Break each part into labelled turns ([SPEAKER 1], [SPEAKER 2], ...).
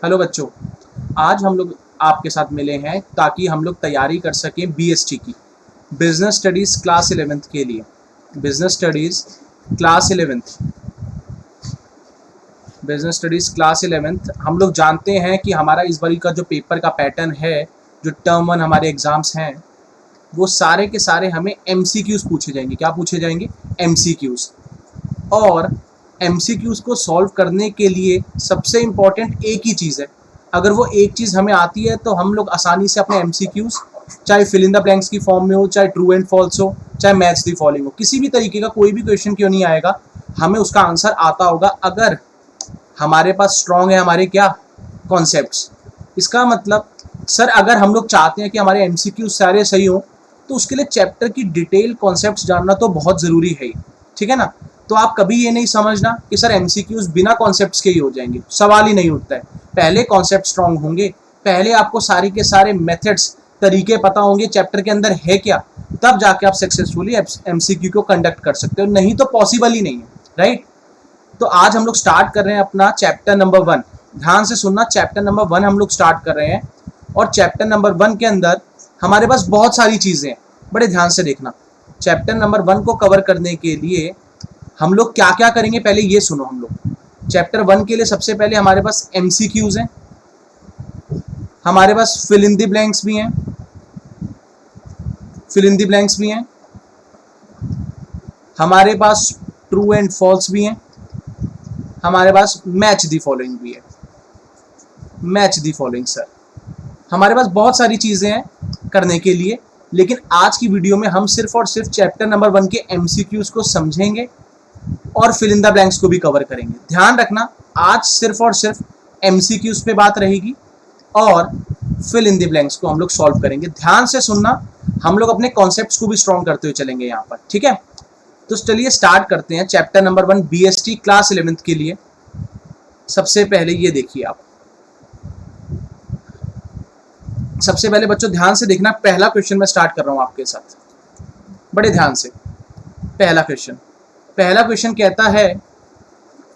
[SPEAKER 1] Hello बच्चों, आज हम लोग आपके साथ मिले हैं ताकि हम लोग तैयारी कर सकें बीएसटी की बिजनेस स्टडीज क्लास 11th के लिए। Business studies class 11th business studies class 11th हम लोग जानते हैं कि हमारा इस बारी का जो पेपर का पैटर्न है, जो टर्म 1 हमारे एग्जाम्स हैं, वो सारे के सारे हमें एमसीक्यूज पूछे जाएंगे। क्या पूछे जाएंगे? एमसीक्यूज। और एमसीक्यूज को सॉल्व करने के लिए सबसे इम्पॉर्टेंट एक ही चीज़ है। अगर वो एक चीज़ हमें आती है तो हम लोग आसानी से अपने एमसीक्यूज, चाहे फिल इन द ब्लैंक्स की फॉर्म में हो, चाहे ट्रू एंड फॉल्स हो, चाहे मैच द फॉलोइंग हो, किसी भी तरीके का कोई भी क्वेश्चन क्यों नहीं आएगा, हमें उसका आंसर आता होगा अगर हमारे पास स्ट्रॉन्ग है हमारे क्या कॉन्सेप्ट्स। इसका मतलब सर अगर हम लोग चाहते हैं कि हमारे एमसीक्यूज सारे सही हो तो उसके लिए चैप्टर की डिटेल कॉन्सेप्ट्स जानना तो बहुत ज़रूरी है ही, ठीक है ना। तो आप कभी ये नहीं समझना कि सर एमसीक्यूज बिना कॉन्सेप्ट्स के ही हो जाएंगे, सवाल ही नहीं उठता है। पहले कॉन्सेप्ट स्ट्रांग होंगे, पहले आपको सारे के सारे मेथड्स, तरीके पता होंगे चैप्टर के अंदर है क्या, तब जाके आप सक्सेसफुली एमसीक्यू को कंडक्ट कर सकते हो, नहीं तो पॉसिबल ही नहीं है, राइट। तो आज हम लोग स्टार्ट कर रहे हैं अपना चैप्टर नंबर 1। ध्यान से सुनना, चैप्टर नंबर 1 हम लोग स्टार्ट कर रहे हैं और चैप्टर नंबर 1 के अंदर हमारे पास बहुत सारी चीज़ें हैं। बड़े ध्यान से देखना, चैप्टर नंबर 1 को कवर करने के लिए हम लोग क्या क्या करेंगे पहले ये सुनो। हम लोग चैप्टर 1 के लिए सबसे पहले हमारे पास एमसीक्यूज हैं, हमारे पास फिल इन द ब्लैंक्स भी हैं, फिल इन द ब्लैंक्स भी हैं, हमारे पास ट्रू एंड फॉल्स भी हैं, हमारे पास मैच द फॉलोइंग भी है। मैच द फॉलोइंग सर, हमारे पास बहुत सारी चीज़ें हैं करने के लिए, लेकिन आज की वीडियो में हम सिर्फ और सिर्फ चैप्टर नंबर 1 के एमसीक्यूज को समझेंगे और फिल इन द ब्लैंक्स को भी कवर करेंगे। ध्यान रखना, आज सिर्फ और सिर्फ एमसीक्यूज पे बात रहेगी और फिल इन द ब्लैंक्स को हम लोग सॉल्व करेंगे। ध्यान से सुनना, हम लोग अपने कॉन्सेप्ट्स को भी स्ट्रॉन्ग करते हुए चलेंगे यहाँ पर, ठीक है। तो चलिए स्टार्ट करते हैं chapter number 1 BST class 11th के लिए। सबसे पहले ये देखिए आप, सबसे पहले बच्चों ध्यान से देखना, पहला क्वेश्चन मैं स्टार्ट कर रहा हूं आपके साथ, बड़े ध्यान से। पहला क्वेश्चन कहता है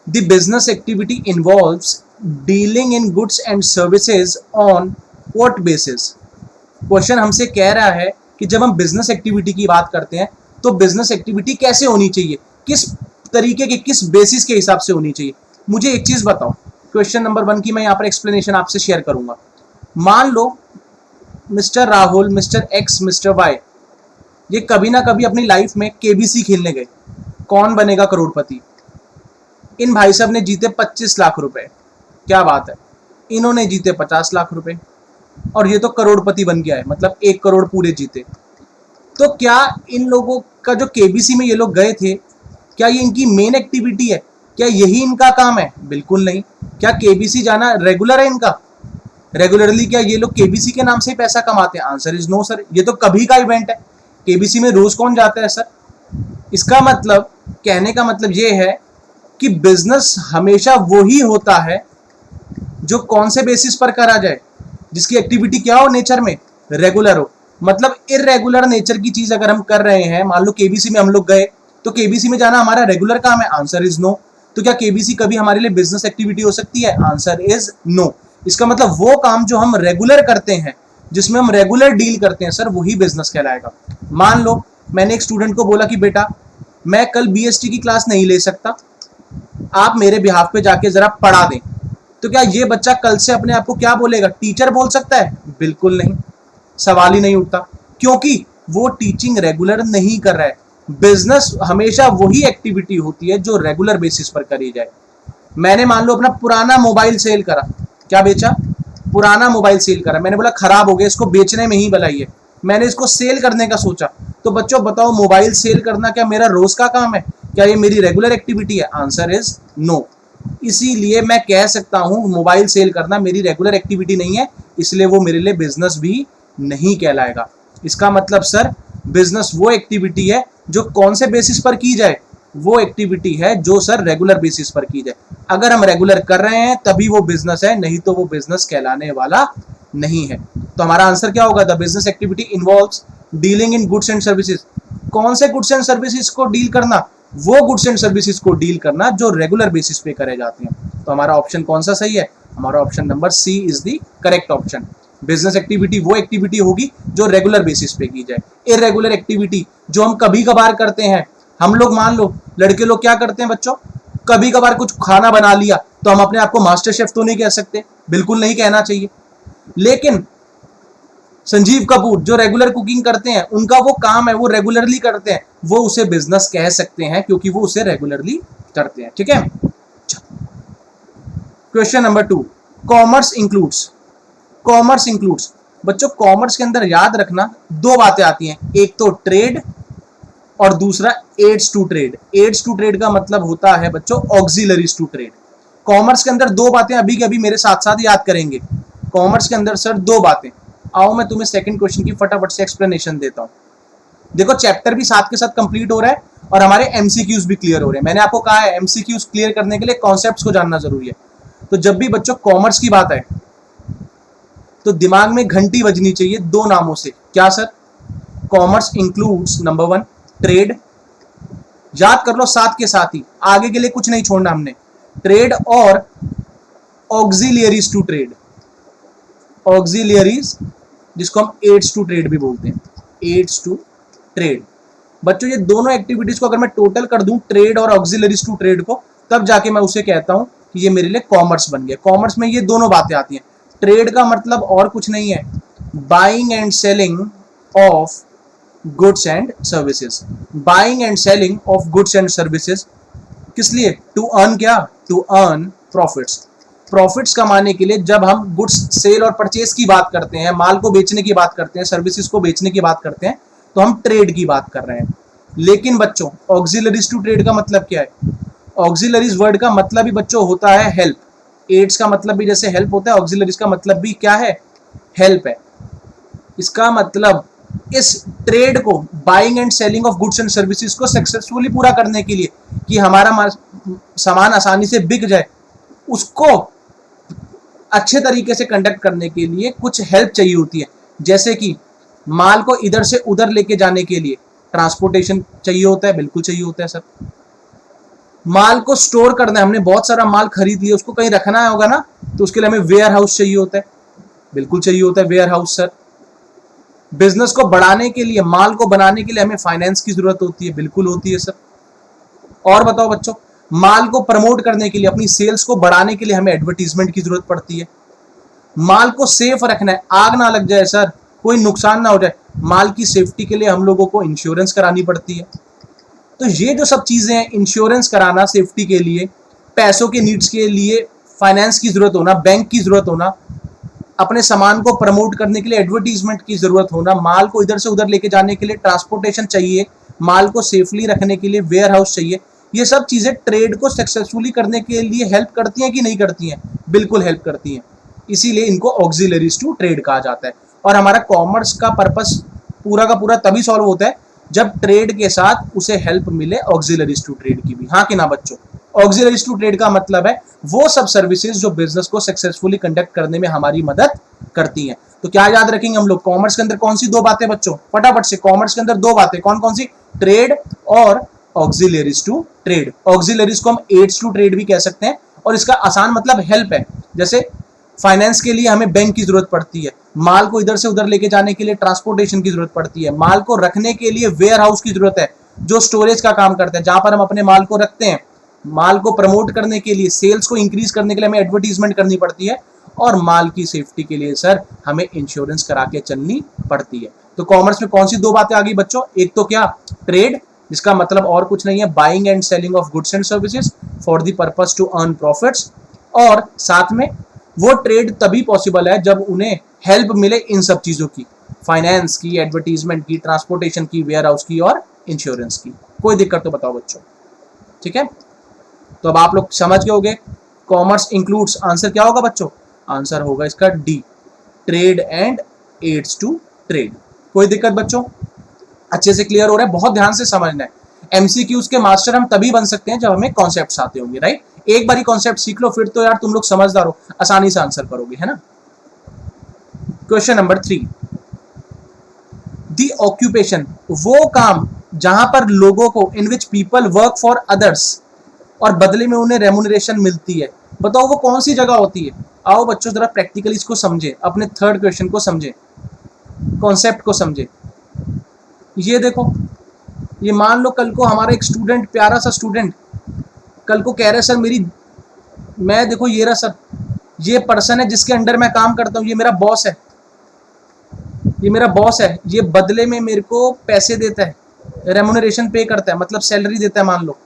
[SPEAKER 1] the business activity involves dealing in goods and services on what basis. Question हमसे कह रहा है कि जब हम बिजनेस एक्टिविटी की बात करते हैं तो बिजनेस एक्टिविटी कैसे होनी चाहिए, किस तरीके के, किस बेसिस के हिसाब से होनी चाहिए। मुझे एक चीज बताओ, क्वेश्चन नंबर 1 की मैं यहाँ पर एक्सप्लेनेशन आपसे शेयर करूंगा। मान लो mister Rahul, mister X, mister Y, ये कभी ना कभी अपनी लाइफ में केबीसी खेलने गए। कौन बनेगा करोड़पति? इन भाई साहब ने जीते 25 लाख रुपए, क्या बात है। इन्होंने जीते 50 लाख रुपए और ये तो करोड़पति बन गया है, मतलब 1 करोड़ पूरे जीते। तो क्या इन लोगों का जो केबीसी में ये लोग गए थे, क्या ये इनकी मेन एक्टिविटी है? क्या यही इनका काम है? बिल्कुल नहीं। क्या केबीसी जाना रेगुलर है इनका? रेगुलरली क्या ये लोग केबीसी के नाम से ही पैसा कमाते हैं? आंसर इज नो सर, ये तो कभी का इवेंट है। केबीसी में रोज कौन जाता है सर? इसका मतलब, कहने का मतलब ये है कि बिजनेस हमेशा वो ही होता है जो कौन से बेसिस पर करा जाए, जिसकी एक्टिविटी क्या हो, नेचर में रेगुलर हो। मतलब इरेगुलर नेचर की चीज अगर हम कर रहे हैं, मान लो केबीसी में हम लोग गए, तो केबीसी में जाना हमारा रेगुलर काम है? Answer is no. तो क्या केबीसी कभी हमारे लिए बिजनेस एक्टिविटी हो सकती है? Answer is no. इसका मतलब वो काम जो हम रेगुलर करते हैं, जिसमें हम रेगुलर डील करते हैं सर, वही बिजनेस कहलाएगा। मान लो मैंने एक स्टूडेंट को बोला कि बेटा मैं कल बीएसटी की क्लास नहीं ले सकता, आप मेरे बिहाफ पे जाके जरा पढ़ा दें। तो क्या ये बच्चा कल से अपने आप को क्या बोलेगा, टीचर बोल सकता है? बिल्कुल नहीं, सवाल ही नहीं उठता, क्योंकि वो टीचिंग रेगुलर नहीं कर रहा है। बिजनेस हमेशा वही एक्टिविटी होती है जो रेगुलर बेसिस पर करी जाए। मैंने मान लो अपना पुराना मोबाइल सेल करा, क्या बेचा? पुराना मोबाइल सेल करा। मैंने बोला खराब हो गया, इसको बेचने में ही भलाई है, मैंने इसको सेल करने का सोचा। तो बच्चों बताओ, मोबाइल सेल करना क्या मेरा रोज का काम है? क्या ये मेरी रेगुलर एक्टिविटी है? Answer is no. इसीलिए मैं कह सकता हूं मोबाइल सेल करना मेरी रेगुलर एक्टिविटी नहीं है, इसलिए वो मेरे लिए बिजनेस भी नहीं कहलाएगा। इसका मतलब सर बिजनेस वो एक्टिविटी है जो कौन से बेसिस पर की जाए, वो एक्टिविटी है जो सर रेगुलर बेसिस पर की जाए। अगर हम रेगुलर कर रहे हैं तभी वो बिजनेस है, नहीं तो वो बिजनेस कहलाने वाला नहीं है। तो हमारा आंसर क्या होगा? The business activity involves dealing in goods and services. कौन से गुड्स एंड सर्विसेज को डील करना? वो गुड्स एंड सर्विसेज को डील करना जो रेगुलर बेसिस पे करे जाते हैं। तो हमारा ऑप्शन कौन सा सही है? हमारा option number C is the correct option. Business activity वो एक्टिविटी होगी जो रेगुलर बेसिस पे की जाए। इरेगुलर एक्टिविटी जो हम कभी कभार करते हैं, हम लोग मान लो लड़के लोग क्या करते हैं बच्चों, कभी कभार कुछ खाना बना लिया तो हम अपने आप को मास्टर शेफ तो नहीं कह सकते, बिल्कुल नहीं कहना चाहिए। लेकिन संजीव कपूर जो रेगुलर कुकिंग करते हैं, उनका वो काम है, वो रेगुलरली करते हैं, वो उसे बिजनेस कह सकते हैं क्योंकि वो उसे रेगुलरली करते हैं। ठीक है, question number 2, commerce includes. Commerce includes बच्चों, कॉमर्स के अंदर याद रखना दो बातें आती हैं, एक तो ट्रेड और दूसरा aids to trade. Aids to trade का मतलब होता है बच्चों ऑक्सिलरीज टू ट्रेड। कॉमर्स के अंदर दो बातें अभी के अभी मेरे साथ साथ याद करेंगे। कॉमर्स के अंदर सर दो बातें, आओ मैं तुम्हें सेकंड क्वेश्चन की फटाफट से एक्सप्लेनेशन देता हूं। देखो चैप्टर भी साथ के साथ कंप्लीट हो रहा है और हमारे एमसीक्यूज भी क्लियर हो रहे हैं। मैंने आपको कहा है एमसीक्यूज क्लियर करने के लिए कॉन्सेप्ट्स को जानना जरूरी है। तो जब भी बच्चों कॉमर्स की बात आए तो दिमाग में घंटी बजनी चाहिए दो नामों से। क्या sir? Commerce includes number 1 trade, याद कर लो साथ के साथ ही, आगे के लिए कुछ नहीं छोड़ना हमने, ट्रेड और ऑक्सिलियरीज टू ट्रेड। ऑक्सिलियरीज जिसको हम एड्स टू ट्रेड भी बोलते हैं, एड्स टू ट्रेड। बच्चों ये दोनों एक्टिविटीज को अगर मैं टोटल कर दूं, ट्रेड और ऑक्सिलरीज टू ट्रेड को, तब जाके मैं उसे कहता हूं कि ये मेरे लिए कॉमर्स बन गया। कॉमर्स में ये दोनों बातें आती हैं। ट्रेड का मतलब और कुछ नहीं है, buying and selling of goods and services. Buying and selling of goods and services किस लिए? टू अर्न क्या? To earn profits. प्रॉफिट्स कमाने के लिए जब हम गुड्स सेल और परचेज की बात करते हैं, माल को बेचने की बात करते हैं, सर्विसेज को बेचने की बात करते हैं, तो हम ट्रेड की बात कर रहे हैं। लेकिन बच्चों ऑक्सिलरीज टू ट्रेड का मतलब क्या है? ऑक्सिलरीज वर्ड का मतलब भी बच्चों होता है हेल्प। एड्स का मतलब भी जैसे हेल्प होता है, ऑक्सिलरीज का मतलब भी क्या है? हेल्प है। इसका मतलब इस ट्रेड को, buying and selling of goods and services को सक्सेसफुली पूरा करने के लिए, कि हमारा सामान आसानी से बिक जाए, उसको अच्छे तरीके से कंडक्ट करने के लिए कुछ हेल्प चाहिए होती है। जैसे कि माल को इधर से उधर लेके जाने के लिए ट्रांसपोर्टेशन चाहिए होता है, बिल्कुल चाहिए होता है सर। माल को स्टोर करना है, हमने बहुत सारा माल खरीद लिया, उसको कहीं रखना होगा ना, तो उसके लिए हमें वेयर हाउस चाहिए होता है, बिल्कुल चाहिए होता है वेयर हाउस सर। बिजनेस को बढ़ाने के लिए, माल को बनाने के लिए हमें फाइनेंस की जरूरत होती है, बिल्कुल होती है सर। और बताओ बच्चों, माल को प्रमोट करने के लिए, अपनी सेल्स को बढ़ाने के लिए हमें एडवर्टीजमेंट की जरूरत पड़ती है। माल को सेफ रखना है, आग ना लग जाए सर, कोई नुकसान ना हो जाए, माल की सेफ्टी के लिए हम लोगों को इंश्योरेंस करानी पड़ती है। तो ये जो सब चीजें हैं, इंश्योरेंस कराना सेफ्टी के लिए, पैसों के नीड्स के लिए फाइनेंस की जरूरत होना, बैंक की जरूरत होना, अपने सामान को प्रमोट करने के लिए एडवर्टीजमेंट की जरूरत होना, माल को इधर से उधर लेके जाने के लिए ट्रांसपोर्टेशन चाहिए, माल को सेफली रखने के लिए वेयर हाउस चाहिए। ये सब चीजें ट्रेड को सक्सेसफुली करने के लिए हेल्प करती हैं कि नहीं करती हैं? बिल्कुल हेल्प करती हैं। इसीलिए इनको ऑक्सिलरीज टू ट्रेड कहा जाता है। और हमारा कॉमर्स का पर्पस पूरा का पूरा तभी सॉल्व होता है जब ट्रेड के साथ उसे हेल्प मिले ऑक्सिलरीज टू ट्रेड की भी। हाँ कि ना बच्चों? ऑक्सिलरीज टू ट्रेड का मतलब है वो सब सर्विसेज जो बिजनेस को सक्सेसफुली कंडक्ट करने में हमारी मदद करती हैं। तो क्या याद रखेंगे हम लोग? कॉमर्स के अंदर कौन सी दो बातें बच्चों? फटाफट से, कॉमर्स के अंदर दो बातें कौन कौन सी? ट्रेड और ऑक्सिलरीज टू ट्रेड। ऑक्सिलरीज को हम एड्स टू ट्रेड भी कह सकते हैं, और इसका आसान मतलब हेल्प है। जैसे फाइनेंस के लिए हमें बैंक की जरूरत पड़ती है, माल को इधर से उधर लेके जाने के लिए ट्रांसपोर्टेशन की जरूरत पड़ती है, माल को रखने के लिए वेयर हाउस की जरूरत है जो स्टोरेज का काम करता है, जहां पर हम अपने माल को रखते हैं। माल को प्रमोट करने के लिए, सेल्स को इंक्रीज करने के लिए हमें एडवर्टीजमेंट करनी पड़ती है, और माल की सेफ्टी के लिए सर हमें इंश्योरेंस करा के चलनी पड़ती है। तो कॉमर्स में कौन सी दो बातें आ गई बच्चों? एक तो क्या? ट्रेड, जिसका मतलब और कुछ नहीं है, buying and selling of goods and services for the purpose to earn profits, और साथ में वो ट्रेड तभी पॉसिबल है जब उन्हें हेल्प मिले इन सब चीजों की, फाइनेंस की, एडवर्टीजमेंट की, ट्रांसपोर्टेशन की, वेयर हाउस की और इंश्योरेंस की। कोई दिक्कत तो बताओ बच्चों? ठीक है, तो अब आप लोग समझ गए होंगे कॉमर्स इंक्लूड्स, आंसर क्या होगा बच्चों? आंसर होगा इसका D, trade and aids to trade. कोई दिक्कत बच्चों? अच्छे से क्लियर हो रहा है? बहुत ध्यान से समझना है। एमसीक्यूज के मास्टर हम तभी बन सकते हैं जब हमें कॉन्सेप्ट्स आते होंगे, राइट? एक बारी कॉन्सेप्ट सीख लो, फिर तो यार तुम लोग समझदार हो, आसानी से आंसर करोगे, है ना? क्वेश्चन नंबर 3, दी ऑक्यूपेशन, वो काम जहां पर लोगों को, in which people work for others और बदले में उन्हें रेम्यूनरेशन मिलती है। बताओ वो कौन सी जगह होती है? आओ बच्चों जरा प्रैक्टिकली इसको समझे, अपने थर्ड क्वेश्चन को समझे, कॉन्सेप्ट को समझे। ये देखो, ये मान लो कल को हमारा एक स्टूडेंट, प्यारा सा स्टूडेंट, कल को कह रहे सर मेरी, मैं देखो ये रहा सर, ये पर्सन है जिसके अंडर मैं काम करता हूँ, ये मेरा बॉस है, ये मेरा बॉस है, ये बदले में मेरे को पैसे देता है, रेमुनरेशन पे करता है, मतलब सैलरी देता है। मान लो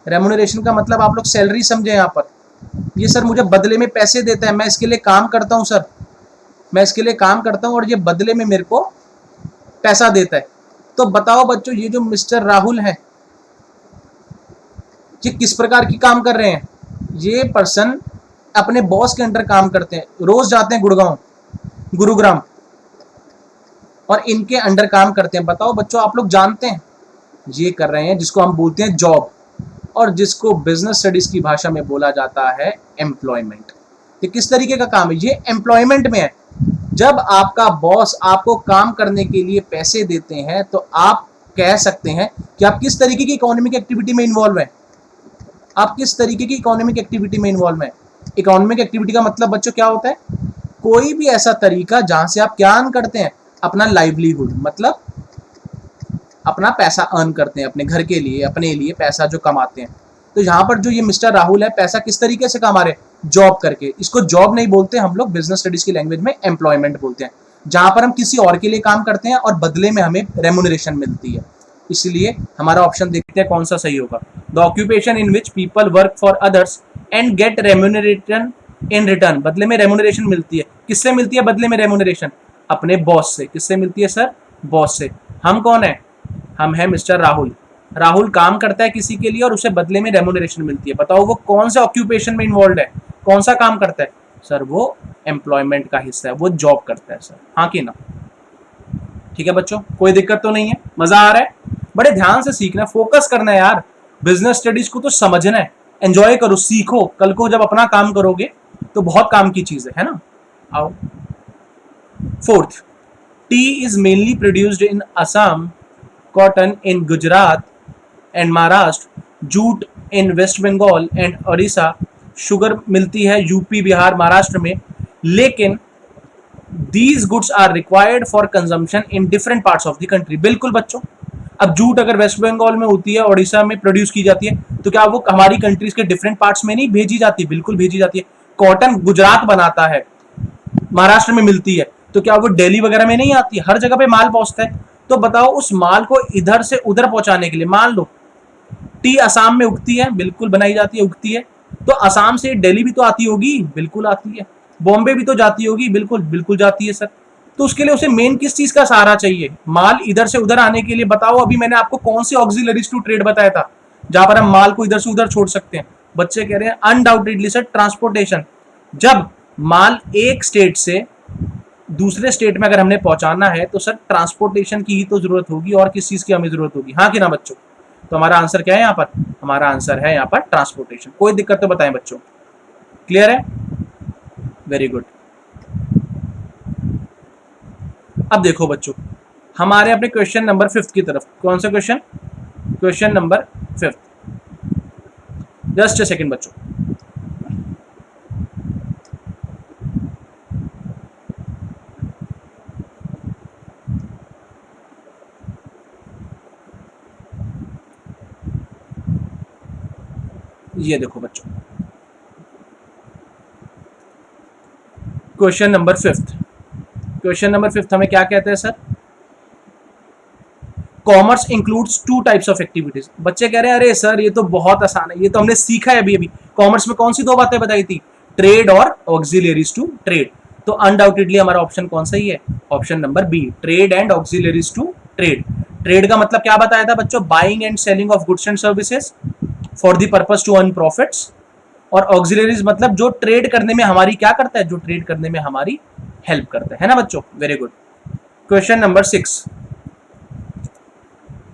[SPEAKER 1] रेमुनरेशन का मतलब आप लोग सैलरी समझे यहाँ पर। ये सर मुझे बदले में पैसे देता है, मैं इसके लिए काम करता हूँ सर, मैं इसके लिए काम करता हूँ और ये बदले में मेरे को पैसा देता है। तो बताओ बच्चों, ये जो मिस्टर राहुल है, ये किस प्रकार की काम कर रहे हैं? ये पर्सन अपने बॉस के अंडर काम करते हैं, रोज जाते हैं गुड़गांव, गुरुग्राम, और इनके अंडर काम करते हैं। बताओ बच्चों, आप लोग जानते हैं ये कर रहे हैं जिसको हम बोलते हैं जॉब, और जिसको बिजनेस स्टडीज की भाषा में बोला जाता है एम्प्लॉयमेंट। ये किस तरीके का काम है? ये एम्प्लॉयमेंट में है। जब आपका बॉस आपको काम करने के लिए पैसे देते हैं तो आप कह सकते हैं कि आप किस तरीके की इकोनॉमिक एक्टिविटी में इन्वॉल्व है, आप किस तरीके की इकोनॉमिक एक्टिविटी में इन्वॉल्व है। इकोनॉमिक एक्टिविटी का मतलब बच्चों क्या होता है? कोई भी ऐसा तरीका जहां से आप क्या अर्न करते हैं, अपना लाइवलीहुड, मतलब अपना पैसा अर्न करते हैं, अपने घर के लिए, अपने लिए पैसा जो कमाते हैं। तो यहाँ पर जो ये मिस्टर राहुल है, पैसा किस तरीके से कमा रहे? जॉब करके। इसको जॉब नहीं बोलते हम लोग, बिजनेस स्टडीज की लैंग्वेज में एम्प्लॉयमेंट बोलते हैं, जहां पर हम किसी और के लिए काम करते हैं और बदले में हमें रेमुनरेशन मिलती है। इसलिए हमारा ऑप्शन देखते हैं कौन सा सही होगा। The occupation in which people work for others and get remuneration in return. बदले में रेमुनरेशन मिलती है। किससे मिलती है बदले में रेमुनरेशन? अपने बॉस से। किससे मिलती है सर? बॉस से। हम कौन है? हम है मिस्टर राहुल। राहुल काम करता है किसी के लिए और उसे बदले में रेमुनरेशन मिलती है। बताओ वो कौन से ऑक्यूपेशन में इन्वॉल्व है, कौन सा काम करता है? सर वो एम्प्लॉयमेंट का हिस्सा है, वो जॉब करता है सर। हाँ कि ना? ठीक है बच्चों, कोई दिक्कत तो नहीं है? मजा आ रहा है? बड़े ध्यान से सीखना, फोकस करना है यार। बिजनेस स्टडीज को तो समझना है, एंजॉय करो, सीखो। कल को जब अपना काम करोगे तो बहुत काम की चीज है ना? आओ। Fourth, tea is mainly produced in Assam, cotton in Gujarat and Maharashtra, jute in West Bengal and Orissa, sugar मिलती है यूपी, बिहार, महाराष्ट्र में। लेकिन these goods are required for consumption in different parts of the country. बिल्कुल बच्चों, अब जूट अगर वेस्ट बंगाल में होती है, उड़ीसा में प्रोड्यूस की जाती है, तो क्या वो हमारी कंट्रीज के डिफरेंट पार्ट्स में नहीं भेजी जाती? बिल्कुल भेजी जाती है। कॉटन गुजरात बनाता है, महाराष्ट्र में मिलती है, तो क्या वो दिल्ली वगैरह में नहीं आती? हर जगह पे माल पहुंचता है। तो बताओ उस माल को इधर से उधर पहुंचाने के लिए, मान लो टी असम में उगती है, बिल्कुल बनाई जाती है, उगती है, तो असम से दिल्ली भी तो आती होगी, बिल्कुल आती है। बॉम्बे भी तो जाती होगी, बिल्कुल बिल्कुल जाती है सर। तो उसके लिए उसे मेन किस चीज का सहारा चाहिए? माल इधर से उधर आने के लिए। बताओ अभी मैंने आपको कौन सी ऑक्सिलरीज टू ट्रेड बताया था जहां पर हम माल को इधर से उधर छोड़ सकते हैं? बच्चे कह रहे हैं अनडाउटेडली सर ट्रांसपोर्टेशन। जब माल एक स्टेट से दूसरे स्टेट में अगर हमने पहुंचाना है तो सर ट्रांसपोर्टेशन की ही तो जरूरत होगी, और किस चीज की हमें जरूरत होगी? हाँ कि ना बच्चों? तो हमारा आंसर क्या है यहाँ पर? हमारा आंसर है यहाँ पर ट्रांसपोर्टेशन। कोई दिक्कत तो बताएं बच्चों? क्लियर है? Very good. अब देखो बच्चों, हमारे अपने क्वेश्चन नंबर 5 की तरफ। कौन सा question? Question number 5। Just a second बच्चों। ये देखो बच्चों, क्वेश्चन नंबर 5। क्वेश्चन नंबर 5 हमें क्या कहते हैं sir? Commerce includes 2 types of activities. बच्चे कह रहे हैं अरे सर ये तो बहुत आसान है, ये तो हमने सीखा है अभी अभी। कॉमर्स में कौन सी 2 बातें बताई थी? ट्रेड और ऑक्सिलरीज टू ट्रेड। तो अनडाउटेडली हमारा ऑप्शन कौन सा ही है? Option number B, trade and auxiliaries to trade. Trade का मतलब क्या बताया था बच्चों? Buying and selling of goods and services for the purpose to earn profits. और ऑक्सिलरीज मतलब जो ट्रेड करने में हमारी क्या करता है? जो ट्रेड करने में हमारी हेल्प करता है ना बच्चों? Very good. Question number 6।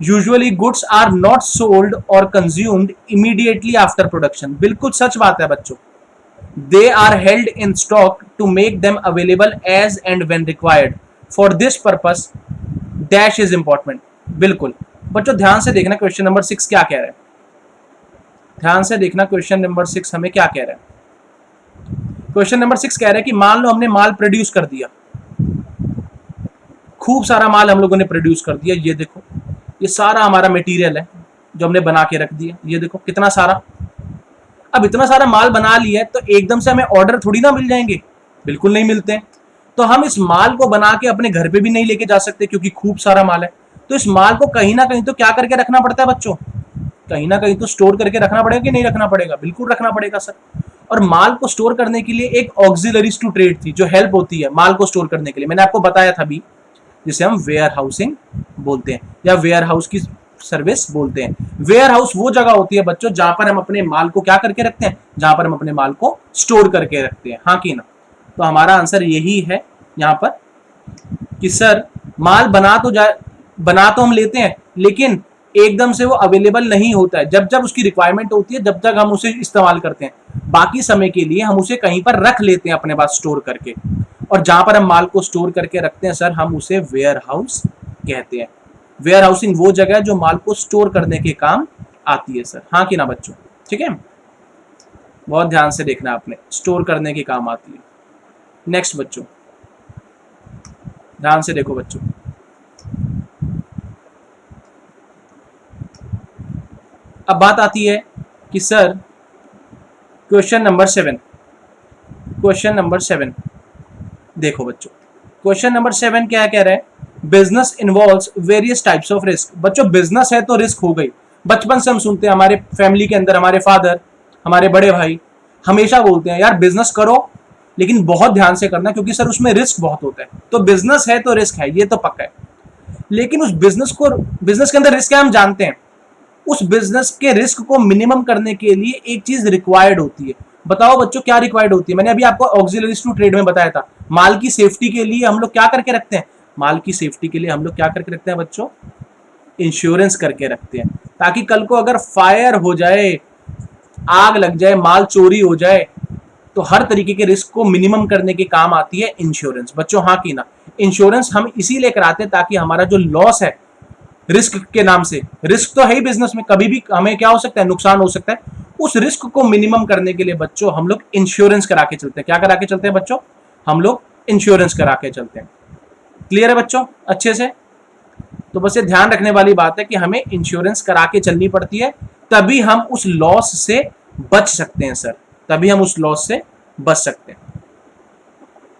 [SPEAKER 1] Usually goods are not sold और कंज्यूम्ड इमीडिएटली आफ्टर प्रोडक्शन। बिल्कुल सच बात है बच्चों। They are held in stock to make them available as and when required for this purpose dash is important. बिल्कुल बच्चों, ध्यान से देखना क्वेश्चन नंबर 6 क्या कह रहा है। ध्यान से देखना क्वेश्चन नंबर 6 हमें क्या कह रहा है। क्वेश्चन नंबर 6 कह रहा है कि मान लो हमने माल प्रोड्यूस कर दिया, खूब सारा माल हम लोगों ने प्रोड्यूस कर दिया। ये देखो, ये सारा हमारा मटेरियल है जो हमने बना के रख दिया। ये देखो कितना सारा। अब इतना सारा माल बना लिया है तो एकदम से हमें ऑर्डर थोड़ी ना मिल जाएंगे, बिल्कुल नहीं मिलते हैं। तो हम इस माल को बना के अपने घर पे भी नहीं लेके जा सकते क्योंकि खूब सारा माल है। तो इस माल को कहीं ना कहीं तो क्या करके रखना पड़ता है बच्चों, कहीं ना कहीं तो स्टोर करके रखना पड़ेगा कि नहीं रखना पड़ेगा, बिल्कुल रखना पड़ेगा सर। और माल को स्टोर करने के लिए एक ऑक्सिलरीज टू ट्रेड थी जो हेल्प होती है माल को स्टोर करने के लिए, मैंने आपको बताया था अभी, जिसे हम वेयर हाउसिंग बोलते हैं या वेयर हाउस की सर्विस बोलते हैं। वेयर हाउस वो जगह होती है बच्चों जहां पर हम अपने माल को क्या करके रखते हैं, जहां पर हम अपने माल को स्टोर करके रखते हैं, हाँ कि ना। तो हमारा आंसर यही है यहाँ पर कि सर माल बना तो हम लेते हैं लेकिन एकदम से वो अवेलेबल नहीं होता है। जब जब उसकी रिक्वायरमेंट होती है जब तक हम उसे इस्तेमाल करते हैं, बाकी समय के लिए हम उसे कहीं पर रख लेते हैं अपने पास स्टोर करके। और जहां पर हम माल को स्टोर करके रखते हैं सर हम उसे वेयर हाउस कहते हैं। वेयर हाउसिंग वो जगह है जो माल को स्टोर करने के काम आती है सर, हाँ कि ना बच्चों। ठीक है, बहुत ध्यान से देखना आपने, स्टोर करने के काम आती है। नेक्स्ट बच्चों, ध्यान से देखो बच्चों, अब बात आती है कि sir question number 7, question number 7 देखो बच्चों, क्वेश्चन नंबर 7 क्या कह रहा है, business involves various types of risk. बच्चों बिजनेस है तो रिस्क हो गई। बचपन से हम सुनते हैं, हमारे फैमिली के अंदर हमारे फादर, हमारे बड़े भाई हमेशा बोलते हैं यार बिजनेस करो लेकिन बहुत ध्यान से करना क्योंकि सर उसमें रिस्क बहुत होता है। तो बिजनेस है तो रिस्क है, ये तो पक्का है। लेकिन उस बिजनेस के अंदर रिस्क है हम जानते हैं, उस बिजनेस के रिस्क को मिनिमम करने के लिए एक चीज रिक्वायर्ड होती है। बताओ बच्चों क्या रिक्वायर्ड होती है। मैंने अभी आपको ऑक्सिलरीज टू ट्रेड में बताया था, माल की सेफ्टी के लिए हम लोग क्या करके रखते हैं, माल की सेफ्टी के लिए हम लोग क्या करके रखते हैं बच्चों, इंश्योरेंस करके रखते हैं, ताकि कल को अगर फायर हो जाए, आग लग जाए, माल चोरी हो जाए, तो हर तरीके के रिस्क को मिनिमम करने के काम आती है इंश्योरेंस बच्चों, हाँ कि ना। इंश्योरेंस हम इसीलिए कराते हैं ताकि हमारा जो लॉस है रिस्क के नाम से, रिस्क तो है ही बिजनेस में, कभी भी हमें क्या हो सकता है, नुकसान हो सकता है, उस रिस्क को मिनिमम करने के लिए बच्चों हम लोग इंश्योरेंस करा के चलते हैं। क्या करा के चलते हैं बच्चों, हम लोग इंश्योरेंस करा के चलते हैं। क्लियर है बच्चों अच्छे से। तो बस ये ध्यान रखने वाली बात है कि हमें इंश्योरेंस करा के चलनी पड़ती है, तभी हम उस लॉस से बच सकते हैं सर, तभी हम उस लॉस से बच सकते हैं।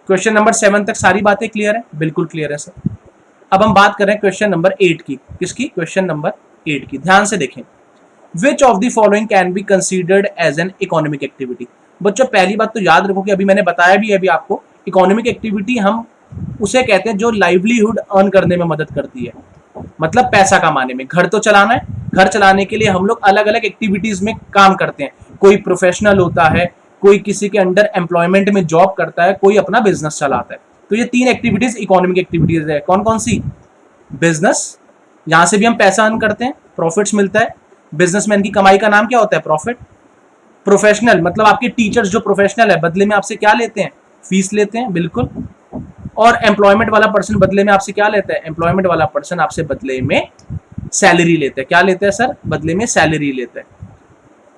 [SPEAKER 1] क्वेश्चन नंबर 7 तक सारी बातें क्लियर है, बिल्कुल क्लियर है सर। अब हम बात कर रहे हैं क्वेश्चन नंबर 8 की, किसकी, क्वेश्चन नंबर 8 की। ध्यान से देखें, which of the following can be considered as an economic activity. बच्चों पहली बात तो याद रखो कि अभी मैंने बताया भी है अभी आपको, इकोनॉमिक एक्टिविटी हम उसे कहते हैं जो लाइवलीहुड अर्न करने में मदद करती है, मतलब पैसा कमाने में। घर तो चलाना है, घर चलाने के लिए हम लोग अलग अलग एक्टिविटीज में काम करते हैं। कोई प्रोफेशनल होता है, कोई किसी के अंडर एम्प्लॉयमेंट में जॉब करता है, कोई अपना बिजनेस चलाता है। तो ये 3 एक्टिविटीज इकोनॉमिक एक्टिविटीज है। कौन कौन सी, बिजनेस, यहां से भी हम पैसा अर्न करते हैं, प्रॉफिट्स मिलता है, बिजनेसमैन की कमाई का नाम क्या होता है, प्रॉफिट। प्रोफेशनल मतलब आपके टीचर्स जो प्रोफेशनल है बदले में आपसे क्या लेते हैं, फीस लेते हैं, बिल्कुल। और एम्प्लॉयमेंट वाला पर्सन बदले में आपसे क्या लेता है, एम्प्लॉयमेंट वाला पर्सन आपसे बदले में सैलरी लेता है। क्या लेता है सर, बदले में सैलरी लेता है।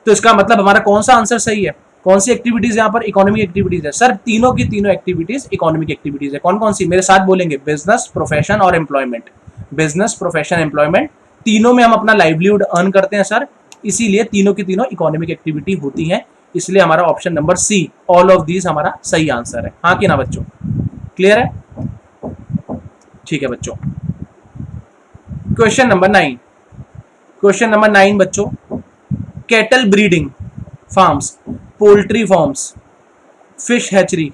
[SPEAKER 1] तो इसका मतलब हमारा कौन सा आंसर सही है, कौन सी एक्टिविटीज यहाँ पर इकोनॉमिक एक्टिविटीज है सर, तीनों की तीनों एक्टिविटीज इकोनॉमिक एक्टिविटीज है। कौन कौन सी, मेरे साथ बोलेंगे, बिजनेस, प्रोफेशन और एम्प्लॉयमेंट। बिजनेस, प्रोफेशन, एम्प्लॉयमेंट, तीनों में हम अपना लाइवलीहुड अर्न करते हैं सर, इसीलिए तीनों की तीनों इकोनॉमिक एक्टिविटी होती है। इसलिए हमारा option number C, all of these हमारा सही आंसर है, हाँ कि ना बच्चों। क्लियर है, ठीक है बच्चों। क्वेश्चन नंबर 9, क्वेश्चन नंबर 9 बच्चों, cattle breeding farms, poultry farms, fish hatchery,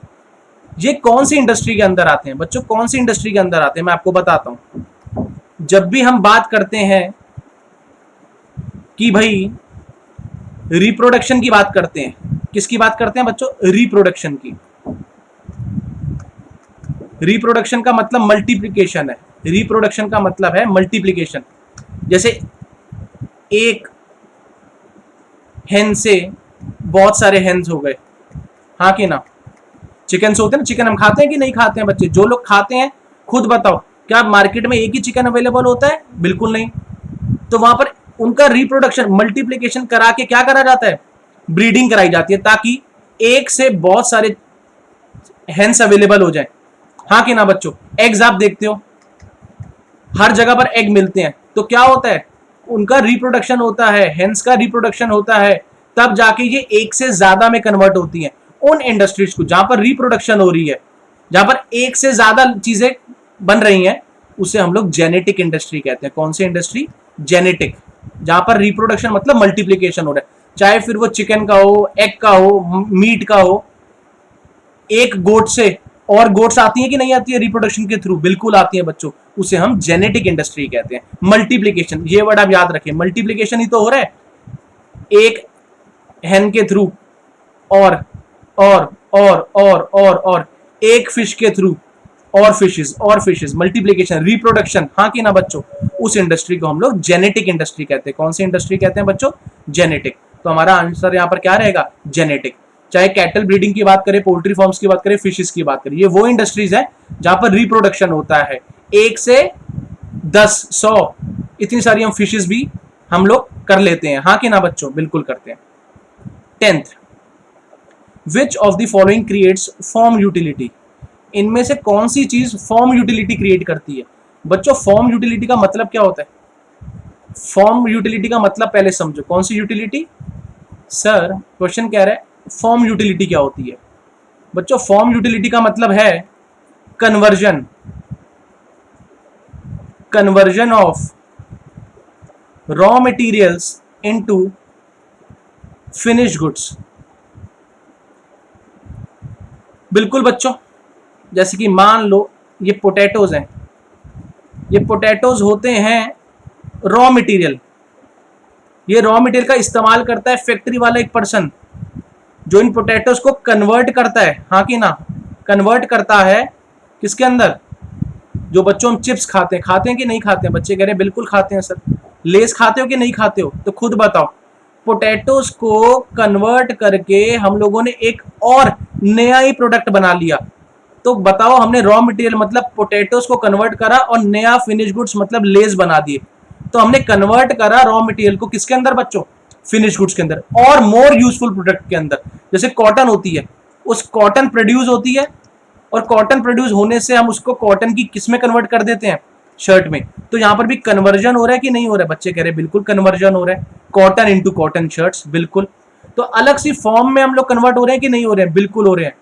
[SPEAKER 1] ये कौन सी इंडस्ट्री के अंदर आते हैं बच्चों, कौन सी इंडस्ट्री के अंदर आते हैं, मैं आपको बताता हूं। जब भी हम बात करते हैं कि भाई रिप्रोडक्शन की बात करते हैं, किसकी बात करते हैं बच्चों, रिप्रोडक्शन की। रिप्रोडक्शन का मतलब मल्टीप्लिकेशन है, रिप्रोडक्शन का मतलब है मल्टीप्लिकेशन। जैसे एक हेन से बहुत सारे हेन्स हो गए, हाँ कि ना। चिकन होते हैं ना, चिकन हम खाते हैं कि नहीं खाते हैं बच्चे, जो लोग खाते हैं खुद बताओ, क्या मार्केट में एक ही चिकन अवेलेबल होता है, बिल्कुल नहीं। तो वहां पर उनका रिप्रोडक्शन, मल्टीप्लिकेशन करा के क्या करा जाता है, ब्रीडिंग कराई जाती है, ताकि एक से बहुत सारे हेंस अवेलेबल हो जाए, हाँ कि ना बच्चों। एग्स आप देखते हो हर जगह पर एग मिलते हैं, तो क्या होता है, उनका रिप्रोडक्शन होता है, हेंस का रिप्रोडक्शन होता है, तब जाके ये एक से ज्यादा में कन्वर्ट होती हैं। उन इंडस्ट्रीज को जहां पर रिप्रोडक्शन हो रही है, जहां पर एक से ज्यादा चीजें बन रही हैं, उसे हम लोग जेनेटिक इंडस्ट्री कहते हैं। कौन सी इंडस्ट्री? जेनेटिक, जहां पर रिप्रोडक्शन मतलब मल्टीप्लीकेशन हो रहा है, चाहे फिर वो चिकन का हो, एग का हो, मीट का हो। एक गोट से और गोट्स आती है कि नहीं आती है रिप्रोडक्शन के थ्रू? बिल्कुल आती है बच्चों, उसे हम जेनेटिक इंडस्ट्री कहते हैं। मल्टीप्लीकेशन, ये वर्ड आप याद रखें, मल्टीप्लीकेशन ही तो हो रहा है एक हेन के थ्रू, और और एक फिश के थ्रू, और फिशेस, मल्टीप्लीकेशन, रिप्रोडक्शन, हाँ कि ना बच्चों। उस इंडस्ट्री को हम लोग जेनेटिक इंडस्ट्री कहते हैं। कौन सी इंडस्ट्री कहते हैं बच्चों? जेनेटिक। तो हमारा आंसर यहाँ पर क्या रहेगा? जेनेटिक। चाहे कैटल ब्रीडिंग की बात करें, पोल्ट्री फार्म्स की बात करें, फिशेस की बात करें, ये वो इंडस्ट्रीज है जहां पर रिप्रोडक्शन होता है। 1 से 10, 100, इतनी सारी हम फिशेस भी हम लोग कर लेते हैं, हाँ कि ना बच्चों? बिल्कुल करते हैं। 10th, which of the following creates form utility? इनमें से कौन सी चीज फॉर्म यूटिलिटी क्रिएट करती है? बच्चों फॉर्म यूटिलिटी का मतलब क्या होता है? फॉर्म यूटिलिटी का मतलब पहले समझो। कौन सी यूटिलिटी? सर क्वेश्चन कह रहा है फॉर्म यूटिलिटी क्या होती है? बच्चों फॉर्म यूटिलिटी का मतलब है conversion of raw materials into finished goods. बिल्कुल बच्चों, जैसे कि मान लो ये पोटैटोज हैं, ये पोटैटोज होते हैं रॉ मटेरियल। ये रॉ मटेरियल का इस्तेमाल करता है फैक्ट्री वाला एक पर्सन, जो इन पोटैटोज को कन्वर्ट करता है, हाँ कि ना? कन्वर्ट करता है किसके अंदर? जो बच्चों हम चिप्स खाते हैं कि नहीं खाते हैं? बच्चे कह रहे हैं बिल्कुल खाते हैं सर। लेस खाते हो कि नहीं खाते हो? तो खुद बताओ। पोटैटोज को कन्वर्ट करके हम लोगों ने एक और नया ही प्रोडक्ट बना लिया। तो बताओ, हमने रॉ मटेरियल मतलब पोटैटोज को कन्वर्ट करा और नया फिनिश गुड्स मतलब लेस बना दिए। तो हमने कन्वर्ट करा रॉ मटेरियल को किसके अंदर बच्चों? फिनिश गुड्स के अंदर, और मोर यूजफुल प्रोडक्ट के अंदर। जैसे कॉटन होती है, उस कॉटन प्रोड्यूस होती है, और कॉटन प्रोड्यूस होने से हम उसको कॉटन की किस में कन्वर्ट कर देते हैं? शर्ट में। तो यहाँ पर भी कन्वर्जन हो रहा है कि नहीं हो रहा है? बच्चे कह रहे हैं बिल्कुल कन्वर्जन हो रहा है, कॉटन इंटू कॉटन शर्ट्स, बिल्कुल। तो अलग सी फॉर्म में हम लोग कन्वर्ट हो रहे हैं कि नहीं हो रहे हैं? बिल्कुल हो रहे हैं।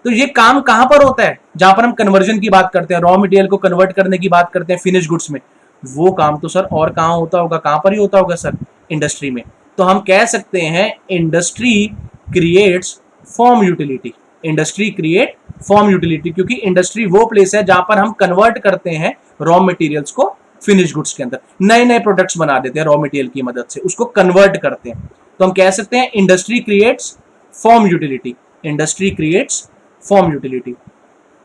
[SPEAKER 1] तो ये काम कहां पर होता है? जहां पर हम कन्वर्जन की बात करते हैं, रॉ मटेरियल को कन्वर्ट करने की बात करते हैं फिनिश गुड्स में। वो काम तो सर और कहां होता होगा? कहां पर ही होता होगा सर? इंडस्ट्री में। तो हम कह सकते हैं industry creates form utility. Industry create form utility, क्योंकि इंडस्ट्री वो प्लेस है जहां पर हम कन्वर्ट करते हैं रॉ मटेरियल्स को फिनिश गुड्स के अंदर, नए नए प्रोडक्ट्स बना देते हैं रॉ मटेरियल की मदद से, उसको कन्वर्ट करते हैं। तो हम कह सकते हैं industry creates form utility. Industry creates form utility.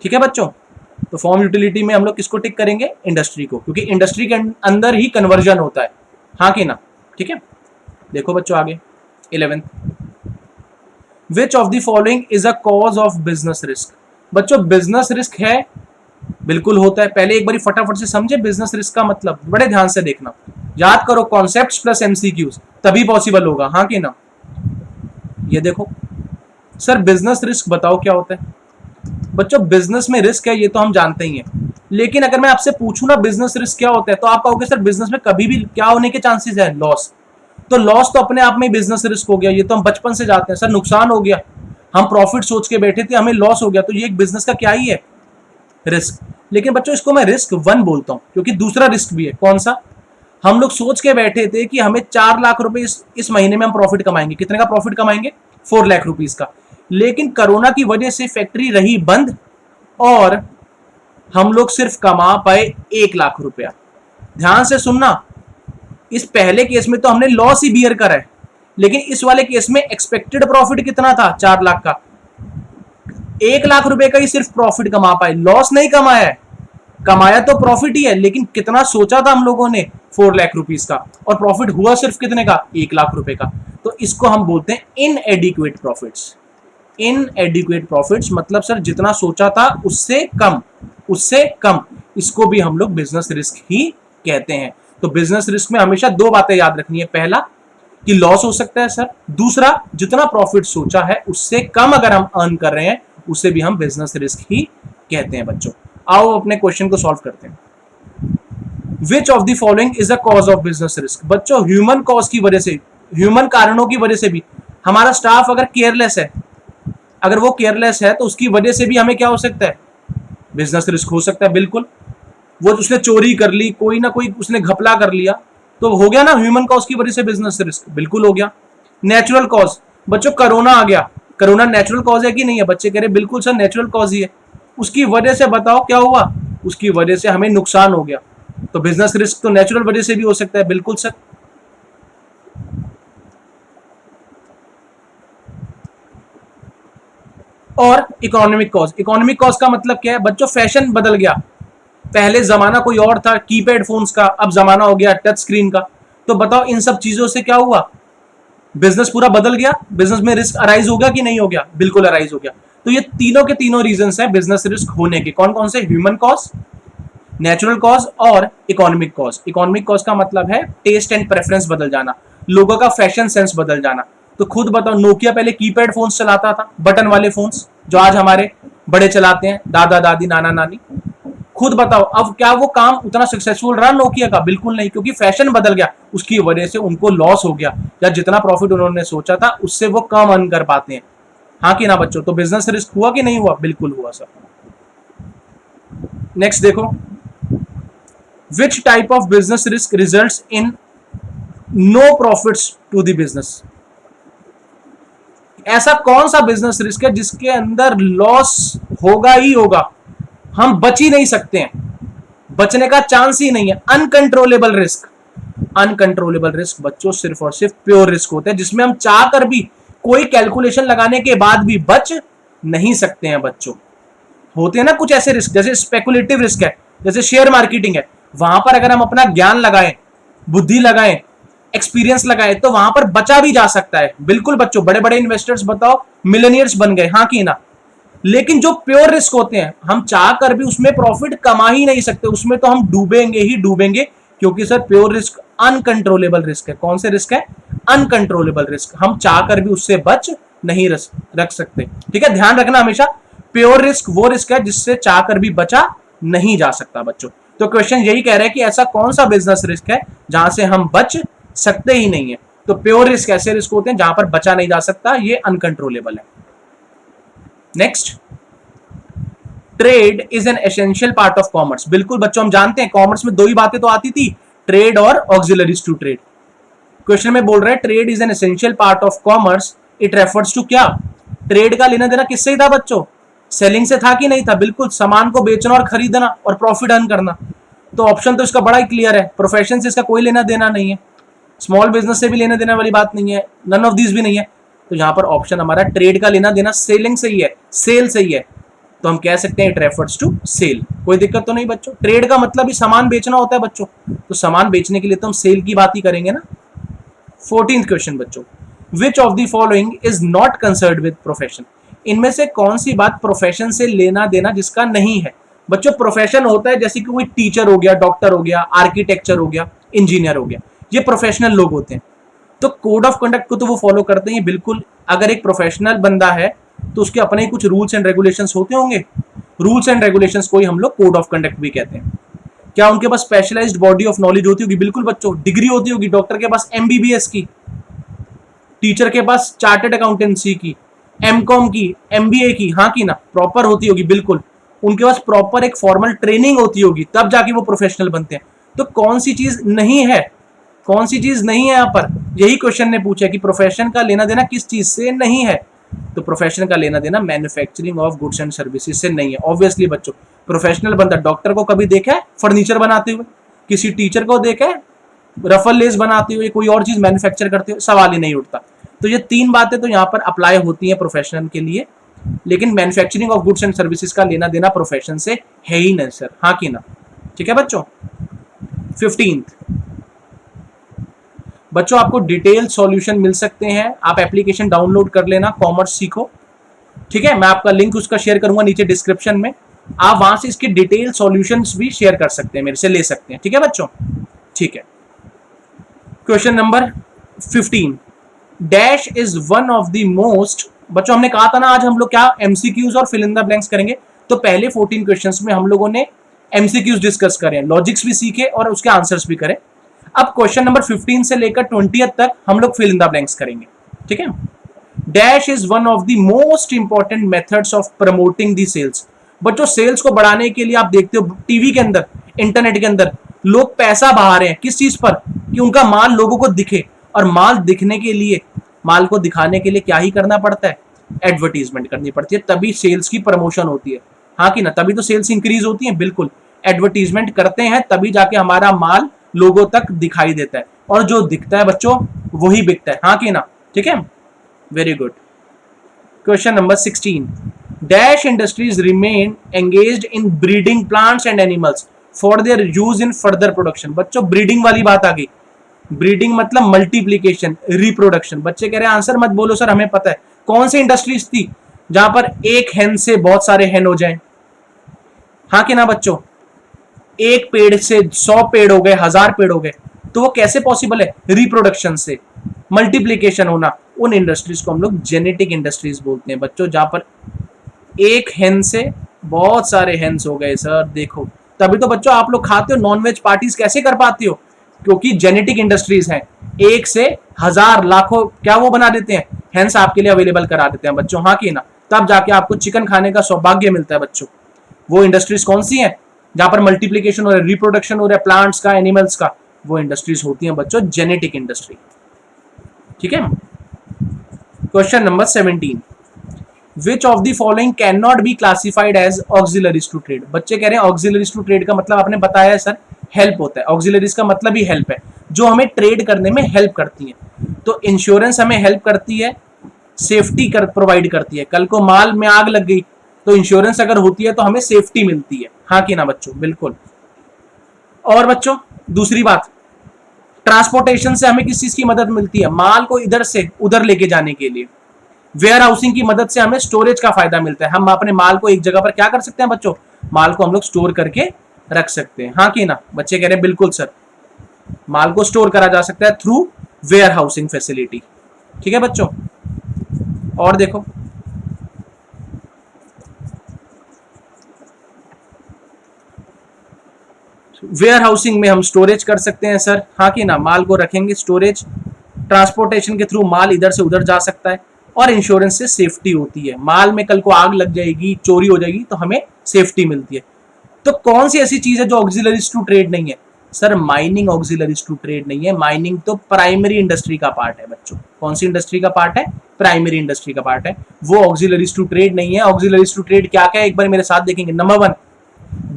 [SPEAKER 1] ठीक है बच्चों? तो फॉर्म यूटिलिटी में हम लोग किसको टिक करेंगे? इंडस्ट्री को, क्योंकि इंडस्ट्री के अंदर ही कन्वर्जन होता है, हाँ कि ना? ठीक है, देखो बच्चों आगे 11th, which of the following is a cause of business risk? बच्चों बिजनेस रिस्क है, बिल्कुल होता है। पहले एक बार फटाफट से समझे बिजनेस रिस्क का मतलब, बड़े ध्यान से देखना, याद करो कॉन्सेप्ट्स प्लस एमसीक्यूज, तभी पॉसिबल होगा, हाँ कि ना? ये देखो सर, बिजनेस रिस्क बताओ क्या होता है? बच्चों बिजनेस में रिस्क है, ये तो हम जानते ही हैं, लेकिन अगर मैं आपसे पूछूं ना बिजनेस रिस्क क्या होता है, तो आप कहोगे सर बिजनेस में कभी भी क्या होने के चांसेस है? लॉस। तो लॉस तो अपने आप में बिजनेस रिस्क हो गया, ये तो हम बचपन से जाते हैं। सर नुकसान हो गया, हम प्रॉफिट सोच के बैठे थे, हमें लॉस हो गया, तो ये एक बिजनेस का क्या ही है? रिस्क। लेकिन बच्चों इसको मैं रिस्क 1 बोलता हूं, क्योंकि दूसरा रिस्क भी है। कौन सा? हम लोग सोच के बैठे थे कि हमें 4 लाख रुपए इस महीने में हम प्रॉफिट कमाएंगे। कितने का प्रॉफिट कमाएंगे? 4 लाख रुपीज का। लेकिन कोरोना की वजह से फैक्ट्री रही बंद, और हम लोग सिर्फ कमा पाए 1 लाख रुपया। ध्यान से सुनना, इस पहले केस में तो हमने लॉस ही बियर करा है, लेकिन इस वाले केस में एक्सपेक्टेड प्रॉफिट कितना था? 4 लाख का। 1 लाख रुपए का ही सिर्फ प्रॉफिट कमा पाए, लॉस नहीं कमाया है। कमाया तो प्रॉफिट ही है, लेकिन कितना सोचा था हम लोगों ने? 4 लाख रुपीस का, और प्रॉफिट हुआ सिर्फ कितने का? 1 लाख रुपए का। तो इसको हम बोलते हैं इनएडिक्वेट प्रॉफिट्स। इनएडिक्वेट प्रॉफिट्स मतलब सर जितना सोचा था उससे कम, उससे कम। इसको भी हम लोग बिजनेस रिस्क ही कहते हैं। तो बिजनेस रिस्क में हमेशा 2 बातें याद रखनी है, पहला कि लॉस हो सकता है सर, दूसरा जितना प्रॉफिट सोचा है उससे कम अगर हम अर्न कर रहे हैं, उसे भी हम बिजनेस रिस्क ही कहते हैं बच्चों। आओ अपने क्वेश्चन को सॉल्व करते हैं। विच of the following is a cause of business risk? बच्चों ह्यूमन कॉज की वजह से, ह्यूमन कारणों की वजह से भी, हमारा स्टाफ अगर केयरलेस है, अगर वो केयरलेस है तो उसकी वजह से भी हमें क्या हो सकता है? बिजनेस रिस्क हो सकता है। बिल्कुल, वो उसने चोरी कर ली, कोई ना कोई उसने घपला कर लिया, तो हो गया ना ह्यूमन कॉज की वजह से बिजनेस रिस्क, बिल्कुल हो गया। नेचुरल कॉज, बच्चों कोरोना आ गया, कोरोना नेचुरल कॉज है कि नहीं है? बच्चे कह रहे बिल्कुल सर नेचुरल कॉज ही है। उसकी वजह से बताओ क्या हुआ? उसकी वजह से हमें नुकसान हो गया, तो बिजनेस रिस्क तो नेचुरल वजह से भी हो सकता है। बिल्कुल सर। और इकोनॉमिक कॉज, इकोनॉमिक कॉज का मतलब क्या है बच्चों? फैशन बदल गया, पहले जमाना कोई और था कीपैड फोन्स का, अब जमाना हो गया टच स्क्रीन का। तो बताओ इन सब चीजों से क्या हुआ? बिजनेस पूरा बदल गया, बिजनेस में रिस्क अराइज हो गया कि नहीं हो गया? बिल्कुल अराइज हो गया। तो ये तीनों के तीनों रीजंस हैं बिजनेस रिस्क होने के। कौन कौन से? ह्यूमन कॉज, नेचुरल कॉज और इकोनॉमिक कॉज। इकोनॉमिक कॉज का मतलब है टेस्ट एंड प्रेफरेंस बदल जाना, लोगों का फैशन सेंस बदल जाना। तो खुद बताओ, नोकिया पहले कीपैड फोन्स चलाता था, बटन वाले फोन्स जो आज हमारे बड़े चलाते हैं, दादा दादी नाना नानी। खुद बताओ अब क्या वो काम उतना सक्सेसफुल रहा नोकिया का? बिल्कुल नहीं, क्योंकि फैशन बदल गया, उसकी वजह से उनको लॉस हो गया, या जितना प्रॉफिट उन्होंने सोचा था उससे वो कम अर्न कर पाते हैं। हाँ कि ना बच्चों? तो बिजनेस रिस्क हुआ कि नहीं हुआ? बिल्कुल हुआ सर। नेक्स्ट देखो, which type of business risk results in no profits to the business? ऐसा कौन सा बिजनेस रिस्क है जिसके अंदर लॉस होगा ही होगा, हम बच ही नहीं सकते हैं, बचने का चांस ही नहीं है? Uncontrollable risk. अनकंट्रोलेबल रिस्क बच्चों सिर्फ और सिर्फ प्योर रिस्क होते हैं, जिसमें हम चाह कर भी, कोई कैलकुलेशन लगाने के बाद भी बच नहीं सकते हैं बच्चों। होते हैं ना कुछ ऐसे रिस्क, जैसे स्पेकुलेटिव रिस्क है, जैसे शेयर मार्केटिंग है, वहां पर अगर हम अपना ज्ञान लगाएं, बुद्धि लगाएं, एक्सपीरियंस लगाएं, तो वहां पर बचा भी जा सकता है। बिल्कुल बच्चों, बड़े बड़े इन्वेस्टर्स बताओ मिलियनियर्स बन गए, हाँ कि ना? लेकिन जो प्योर रिस्क होते हैं, हम चाह कर भी उसमें प्रॉफिट कमा ही नहीं सकते, उसमें तो हम डूबेंगे ही डूबेंगे, क्योंकि sir pure risk uncontrollable risk है। कौन से रिस्क है? अनकंट्रोलेबल रिस्क, हम चाह कर भी उससे बच नहीं रख सकते। ठीक है, ध्यान रखना हमेशा, प्योर रिस्क वो रिस्क है जिससे चाह कर भी बचा नहीं जा सकता बच्चों। तो क्वेश्चन यही कह रहा है कि ऐसा कौन सा बिजनेस रिस्क है जहां से हम बच सकते ही नहीं है? तो प्योर रिस्क ऐसे रिस्क होते हैं जहां पर बचा नहीं जा सकता, ये अनकंट्रोलेबल है। Next, trade is an essential part of commerce. बिल्कुल बच्चों, हम जानते हैं कॉमर्स में दो ही बातें तो आती थी, ट्रेड और ऑक्सिलरीज टू ट्रेड। क्वेश्चन में बोल रहा है trade is an essential part of commerce, it refers to क्या? ट्रेड का लेना देना किससे ही था बच्चों? सेलिंग से था कि नहीं था? बिल्कुल, सामान को बेचना और खरीदना और प्रॉफिट अर्न करना। तो ऑप्शन तो इसका बड़ा ही क्लियर है, प्रोफेशन से इसका कोई लेना देना नहीं है, स्मॉल बिजनेस से भी लेना देना वाली बात नहीं है, नन ऑफ दीज भी नहीं है। तो यहां पर ऑप्शन हमारा ट्रेड का लेना देना सेलिंग से ही है, सेल से ही है, तो हम कह सकते हैं इट रेफर्स टू सेल। कोई दिक्कत तो नहीं बच्चों, ट्रेड का मतलब ही सामान बेचना होता है बच्चों, तो सामान बेचने के लिए तो हम सेल की बात ही करेंगे ना। 14th क्वेश्चन बच्चों, विच of the following is not concerned with profession? इनमें से कौन सी बात प्रोफेशन से लेना देना जिसका नहीं है? बच्चों प्रोफेशन होता है जैसे कि कोई टीचर हो गया, डॉक्टर हो गया, आर्किटेक्चर हो गया, इंजीनियर हो गया, ये प्रोफेशनल लोग होते हैं, तो कोड ऑफ कंडक्ट को तो वो फॉलो करते हैं बिल्कुल। अगर एक प्रोफेशनल बंदा है तो उसके अपने कुछ रूल्स एंड रेगुलेशंस होते होंगे, रूल्स एंड रेगुलेशंस को ही हम लोग कोड ऑफ कंडक्ट भी कहते हैं। क्या उनके पास स्पेशलाइज्ड बॉडी ऑफ नॉलेज होती होगी? बिल्कुल बच्चों, डिग्री होती होगी, डॉक्टर के पास एमबीबीएस की, टीचर के पास चार्टर्ड अकाउंटेंसी की, एमकॉम की, एमबीए की, हाँ की ना? प्रॉपर होती होगी बिल्कुल, उनके पास प्रॉपर एक फॉर्मल ट्रेनिंग होती होगी, तब जाके वो प्रोफेशनल बनते हैं। तो कौन सी चीज नहीं है? कौन सी चीज नहीं है? यहाँ पर यही क्वेश्चन ने पूछा कि प्रोफेशन का लेना देना किस चीज से नहीं है? तो प्रोफेशन का लेना देना manufacturing of goods and services से नहीं है। ऑब्वियसली बच्चों, प्रोफेशनल बंदा डॉक्टर को कभी देखा है फर्नीचर बनाते हुए? किसी टीचर को देखा है रफल लेस बनाते हुए, कोई और चीज मैन्युफैक्चर करते हुए? सवाल ही नहीं उठता। तो ये तीन बातें तो यहाँ पर अप्लाई होती हैं प्रोफेशनल के लिए, लेकिन manufacturing of goods and services का लेना देना प्रोफेशन से है ही नहीं सर, हाँ की ना? ठीक है बच्चों। 15th बच्चों, आपको डिटेल सॉल्यूशन मिल सकते हैं, आप एप्लीकेशन डाउनलोड कर लेना, कॉमर्स सीखो। ठीक है, मैं आपका लिंक उसका शेयर करूंगा नीचे डिस्क्रिप्शन में, आप वहां से इसके डिटेल सॉल्यूशंस भी शेयर कर सकते हैं, मेरे से ले सकते हैं। ठीक है बच्चों, ठीक है। Question number 15, dash is one of the most बच्चों हमने कहा था ना आज हम लोग क्या एमसीक्यूज और फिल इन द ब्लैंक्स करेंगे, तो पहले 14 क्वेश्चंस में हम लोगों ने एमसीक्यूज डिस्कस करें, लॉजिक्स भी सीखे और उसके आंसर्स भी करें। अब क्वेश्चन नंबर 15 से लेकर 20 तक हम लोग फिल इन द ब्लैंक्स करेंगे, ठीक है। Dash is one of the most important methods of promoting the sales. बच्चों सेल्स को बढ़ाने के लिए आप देखते हो टीवी के अंदर, इंटरनेट के अंदर लोग पैसा बहा रहे हैं किस चीज पर, कि उनका माल लोगों को दिखे, और माल दिखने के लिए, माल को दिखाने के लिए क्या ही करना पड़ता है, एडवर्टीजमेंट करनी पड़ती है, तभी सेल्स की प्रमोशन होती है, हाँ कि ना, तभी तो सेल्स इंक्रीज होती है। बिल्कुल, एडवर्टीजमेंट करते हैं तभी जाके हमारा माल लोगों तक दिखाई देता है, और जो दिखता है बच्चों वही बिकता है, हाँ कि ना, ठीक है। Very good. Question number 16, dash industries remain engaged in breeding plants and animals for their use in further production. बच्चों ब्रीडिंग वाली बात आ गई, ब्रीडिंग मतलब मल्टीप्लीकेशन, रिप्रोडक्शन। बच्चे कह रहे हैं आंसर मत बोलो सर हमें पता है, कौन सी इंडस्ट्रीज थी जहां पर एक हेन से बहुत सारे हेन हो जाएं, हाँ कि ना बच्चों, एक पेड़ से 100 पेड़ हो गए, 1000 पेड़ हो गए, तो वो कैसे पॉसिबल है, रिप्रोडक्शन से, मल्टीप्लीकेशन होना। उन इंडस्ट्रीज को हम लोग जेनेटिक इंडस्ट्रीज बोलते हैं बच्चों, जहां पर एक हेन से बहुत सारे हेन्स हो गए सर, देखो तभी तो बच्चों आप लोग खाते हो नॉनवेज पार्टीज कैसे कर पाते हो, क्योंकि जेनेटिक इंडस्ट्रीज हैं, एक से 1000 लाखों क्या वो बना देते हैं, हेंस आपके लिए अवेलेबल करा देते हैं बच्चों, हाँ कि ना, तब जाके आपको चिकन खाने का सौभाग्य मिलता है बच्चों। वो इंडस्ट्रीज कौन सी हैं जहां पर मल्टीप्लीकेशन हो रहा है, रिप्रोडक्शन हो रहा है प्लांट्स का, एनिमल्स का, वो इंडस्ट्रीज होती हैं बच्चों जेनेटिक इंडस्ट्री, ठीक है। Question number 17, which of the following can not be classified as auxiliaries to trade. बच्चे कह रहे हैं ऑक्सिलरीज टू ट्रेड का मतलब आपने बताया है सर, हेल्प होता है, ऑक्सिलरीज का मतलब ही हेल्प है, जो हमें ट्रेड करने में हेल्प करती है। तो इंश्योरेंस हमें हेल्प करती है, सेफ्टी प्रोवाइड करती है, कल को माल में आग लग गई तो इंश्योरेंस अगर होती है तो हमें सेफ्टी मिलती है, हाँ कि ना बच्चों, बिल्कुल। और बच्चों दूसरी बात, ट्रांसपोर्टेशन से हमें किस चीज की मदद मिलती है, माल को इधर से उधर लेके जाने के लिए। वेयर हाउसिंग की मदद से हमें स्टोरेज का फायदा मिलता है, हम अपने माल को एक जगह पर क्या कर सकते हैं बच्चों, माल को हम लोग स्टोर करके रख सकते हैं, हाँ कि ना। बच्चे कह रहे हैं बिल्कुल सर, माल को स्टोर करा जा सकता है थ्रू वेयर हाउसिंग फैसिलिटी, ठीक है बच्चों। और देखो वेयर हाउसिंग में हम स्टोरेज कर सकते हैं सर, हाँ कि ना, माल को रखेंगे स्टोरेज, ट्रांसपोर्टेशन के थ्रू माल इधर से उधर जा सकता है, और इंश्योरेंस से सेफ्टी होती है, माल में कल को आग लग जाएगी, चोरी हो जाएगी तो हमें सेफ्टी मिलती है। तो कौन सी ऐसी चीज है जो ऑक्सिलरीज टू ट्रेड नहीं है, sir mining auxiliaries to trade नहीं है, माइनिंग तो प्राइमरी इंडस्ट्री का पार्ट है बच्चों। कौन सी इंडस्ट्री का पार्ट है, प्राइमरी इंडस्ट्री का पार्ट है, वो ऑक्सिलरीज टू ट्रेड नहीं है। ऑक्सिलरीज टू ट्रेड क्या क्या है एक बार मेरे साथ देखेंगे। नंबर 1,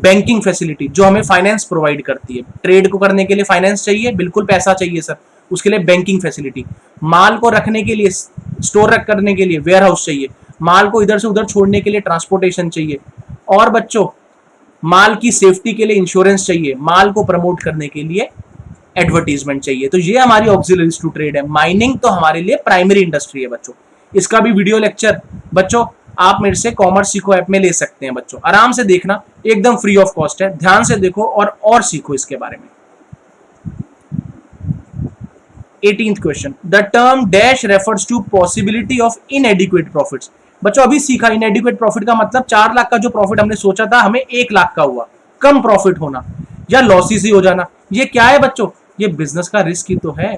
[SPEAKER 1] बैंकिंग फैसिलिटी, जो हमें फाइनेंस प्रोवाइड करती है, ट्रेड को करने के लिए फाइनेंस चाहिए, बिल्कुल पैसा चाहिए सर, उसके लिए बैंकिंग फैसिलिटी। माल को रखने के लिए, स्टोर रख करने के लिए वेयर हाउस चाहिए, माल को इधर से उधर छोड़ने के लिए ट्रांसपोर्टेशन चाहिए, और बच्चों माल की सेफ्टी के लिए इंश्योरेंस चाहिए, माल को प्रमोट करने के लिए एडवर्टीजमेंट चाहिए। तो ये हमारी ऑक्सिलरीज टू ट्रेड है। माइनिंग तो हमारे लिए प्राइमरी इंडस्ट्री है बच्चों। इसका भी वीडियो लेक्चर बच्चों आप मेरे से कॉमर्स सीखो ऐप में ले सकते हैं बच्चों, आराम से देखना, एकदम फ्री ऑफ कॉस्ट है, ध्यान से देखो और सीखो इसके बारे में। 18th question, the term dash refers to possibility of इनएडिक्वेट profits. बच्चों अभी सीखा इनएडिक्वेट प्रॉफिट का मतलब 4 लाख का जो प्रॉफिट हमने सोचा था हमें 1 लाख का हुआ, कम प्रॉफिट होना या लॉसेस ही हो जाना। ये क्या है बच्चों, ये बिजनेस का रिस्क ही तो है,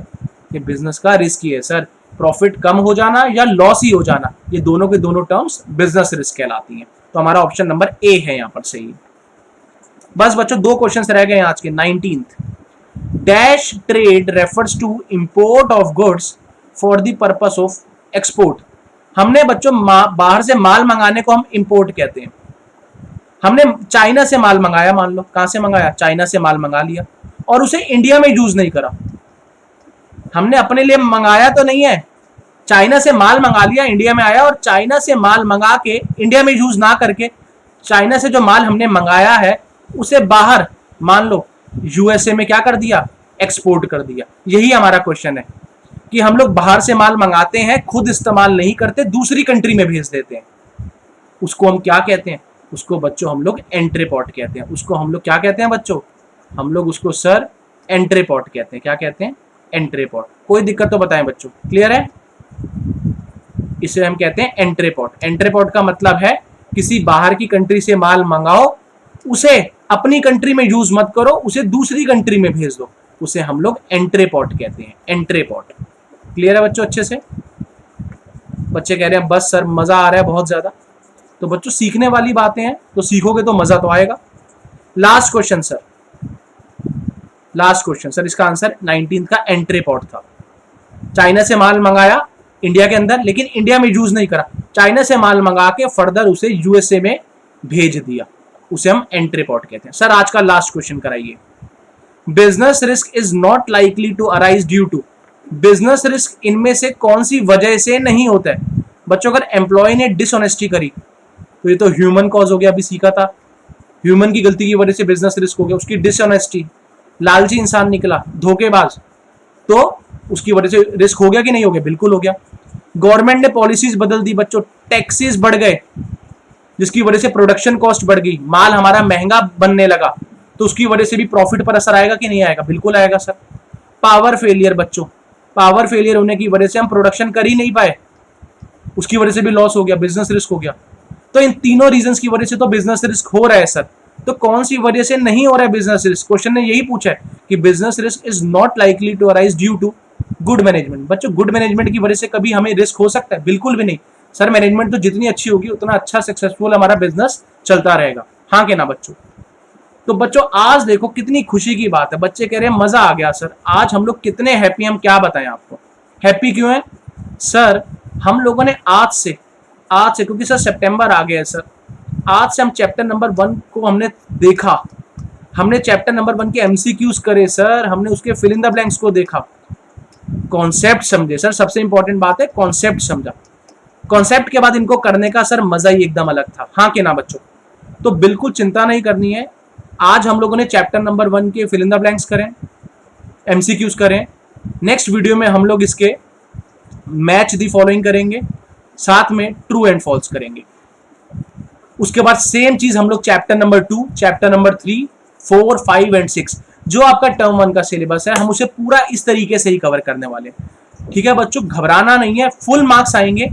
[SPEAKER 1] ये बिजनेस का रिस्क ही है सर, प्रॉफिट कम हो जाना या लॉस ही हो जाना, ये दोनों के दोनों टर्म्स बिजनेस रिस्क कहलाती हैं। तो हमारा ऑप्शन नंबर ए है यहाँ पर सही। बस बच्चों 2 क्वेश्चन रह गए आज के। 19th, dash trade refers to import of goods for the purpose of export. हमने बच्चों बाहर से माल मंगाने को हम इंपोर्ट कहते हैं। हमने चाइना से माल मंगाया, मान लो कहां से मंगाया, चाइना से माल मंगा लिया और उसे इंडिया में यूज नहीं करा। हमने अपने लिए मंगाया तो नहीं है, चाइना से माल मंगा लिया, इंडिया में आया और चाइना से माल मंगा के इंडिया में यूज ना करके चाइना से जो माल हमने मंगाया है उसे बाहर मान लो यूएसए में क्या कर दिया, एक्सपोर्ट कर दिया। यही हमारा क्वेश्चन है कि हम लोग बाहर से माल मंगाते हैं, खुद इस्तेमाल नहीं करते, दूसरी कंट्री में भेज देते हैं। उसको हम क्या कहते हैं, उसको बच्चों हम लोग एंट्रीपोर्ट कहते हैं। उसको हम लोग क्या कहते हैं बच्चों, हम लोग उसको सर एंट्रीपोर्ट कहते हैं। क्या कहते हैं, एंट्रीपोर्ट। कोई दिक्कत तो बताएं बच्चों, क्लियर है। इसे हम कहते हैं एंट्रीपोर्ट। एंट्रीपोर्ट का मतलब है किसी बाहर की कंट्री से माल मंगाओ, उसे अपनी कंट्री में यूज मत करो, उसे दूसरी कंट्री में भेज दो, उसे हम लोग एंट्रीपोर्ट कहते हैं, एंट्रीपोर्ट। क्लियर है बच्चों अच्छे से? बच्चे कह रहे हैं बस सर मजा आ रहा है बहुत ज्यादा। तो बच्चों सीखने वाली बातें हैं, तो सीखोगे तो मजा तो आएगा। Last question sir, last question sir, इसका आंसर 19 का एंट्रीपोर्ट था। चाइना से माल मंगाया इंडिया के अंदर, लेकिन इंडिया में यूज नहीं करा, चाइना से माल मंगा के फर्दर उसे यूएसए में भेज दिया, उसे हम एंट्रीपोर्ट कहते हैं। सर आज का लास्ट क्वेश्चन कराइए। Business risk is not likely to arise due to, business risk इनमें से कौन सी वजह से नहीं होता है? बच्चों अगर एम्प्लॉय ने डिसऑनेस्टी करी तो ये तो ह्यूमन कॉज हो गया, अभी सीखा था, ह्यूमन की गलती की वजह से बिजनेस रिस्क हो गया, उसकी डिसऑनेस्टी, लालची इंसान निकला, धोखेबाज, तो उसकी वजह से रिस्क हो गया कि नहीं हो गया? बिल्कुल हो गया। गवर्नमेंट ने पॉलिसीज बदल दी बच्चों, टैक्सेस बढ़ गए, जिसकी वजह से प्रोडक्शन कॉस्ट बढ़ गई, माल हमारा महंगा बनने लगा, तो उसकी वजह से भी प्रॉफिट पर असर आएगा कि नहीं आएगा? बिल्कुल आएगा सर। पावर फेलियर बच्चों, पावर फेलियर होने की वजह से हम प्रोडक्शन कर ही नहीं पाए, उसकी वजह से भी लॉस हो गया, बिजनेस रिस्क हो गया। तो इन तीनों रीजंस की वजह से तो बिजनेस रिस्क हो रहा है सर। तो कौन सी वजह से नहीं हो रहा है बिजनेस रिस्क? क्वेश्चन ने यही पूछा है कि business risk is not likely to arise due to good management. बच्चों गुड मैनेजमेंट की वजह से कभी हमें रिस्क हो सकता है? बिल्कुल भी नहीं सर। मैनेजमेंट तो जितनी अच्छी होगी उतना अच्छा सक्सेसफुल हमारा बिजनेस चलता रहेगा, हाँ के ना बच्चों? तो बच्चों आज देखो कितनी खुशी की बात है, बच्चे कह रहे हैं मजा आ गया सर, आज हम लोग कितने हैप्पी, हम क्या बताएं आपको। हैप्पी क्यों है सर? हम लोगों ने आज से क्योंकि सर सितंबर आ गया है सर, आज से हम चैप्टर नंबर 1 को हमने देखा, हमने चैप्टर नंबर 1 के एमसीक्यूज करे सर, हमने उसके फिल इन द ब्लैंक्स को देखा, कॉन्सेप्ट समझे सर, सबसे इंपॉर्टेंट बात है कॉन्सेप्ट समझा। कॉन्सेप्ट के बाद इनको करने का सर मजा ही एकदम अलग था, हाँ के ना बच्चों? तो बिल्कुल चिंता नहीं करनी है, आज हम लोगों ने चैप्टर नंबर 1 के फिल इन द ब्लैंक्स करें, एमसीक्यूज करें, नेक्स्ट वीडियो में हम लोग इसके मैच दी फॉलोइंग करेंगे, साथ में ट्रू एंड फॉल्स करेंगे। उसके बाद सेम चीज हम लोग chapter number 2, chapter number 3, 4, 5 and 6 जो आपका टर्म 1 का सिलेबस है, हम उसे पूरा इस तरीके से ही कवर करने वाले हैं। ठीक है बच्चों, घबराना नहीं है, फुल मार्क्स आएंगे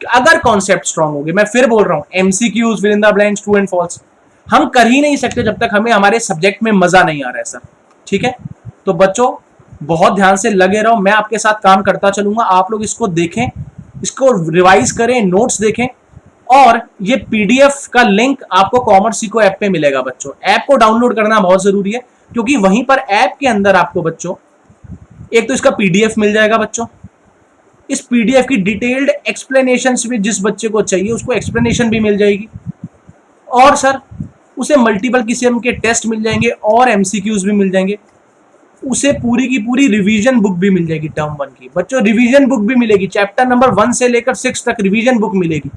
[SPEAKER 1] अगर कॉन्सेप्ट स्ट्रांग होंगे। मैं फिर बोल रहा हूं, MCQs, fill in the blanks, true and false हम कर ही नहीं सकते जब तक हमें हमारे सब्जेक्ट में मजा नहीं आ रहा है सर। ठीक है, तो बच्चों बहुत ध्यान से लगे रहो, मैं आपके साथ काम करता चलूंगा, आप लोग इसको देखें, इसको रिवाइज करें, नोट्स देखें, और ये पीडीएफ का लिंक आपको कॉमर्स सीखो ऐप पे मिलेगा बच्चों। ऐप को डाउनलोड करना बहुत जरूरी है, क्योंकि वहीं पर ऐप के अंदर आपको बच्चों एक तो इसका पीडीएफ मिल जाएगा बच्चों, इस पीडीएफ की डिटेल्ड एक्सप्लेनेशन भी जिस बच्चे को चाहिए उसको एक्सप्लेनेशन भी मिल जाएगी, और सर उसे मल्टीपल किस्म के टेस्ट मिल जाएंगे और एमसीक्यूज भी मिल जाएंगे, उसे पूरी की पूरी रिवीजन बुक भी मिल जाएगी टर्म 1 की बच्चों, रिवीजन बुक भी मिलेगी, चैप्टर नंबर 1 से लेकर 6 तक रिवीजन बुक मिलेगी,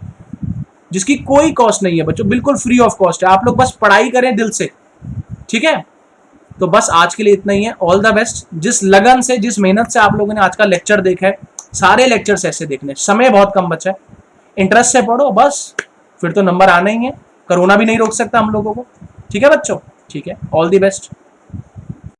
[SPEAKER 1] जिसकी कोई कॉस्ट नहीं है बच्चों, बिल्कुल फ्री ऑफ कॉस्ट है, आप लोग बस पढ़ाई करें दिल से। ठीक है, तो बस आज के लिए इतना ही है, ऑल द बेस्ट। जिस लगन से, जिस मेहनत से आप लोगों ने आज का लेक्चर देखा है, सारे लेक्चर्स ऐसे देखने, समय बहुत कम बचा है, इंटरेस्ट से पढ़ो बस, फिर तो नंबर आना ही है, कोरोना भी नहीं रोक सकता हम लोगों को। ठीक है बच्चों, ठीक है, ऑल द बेस्ट।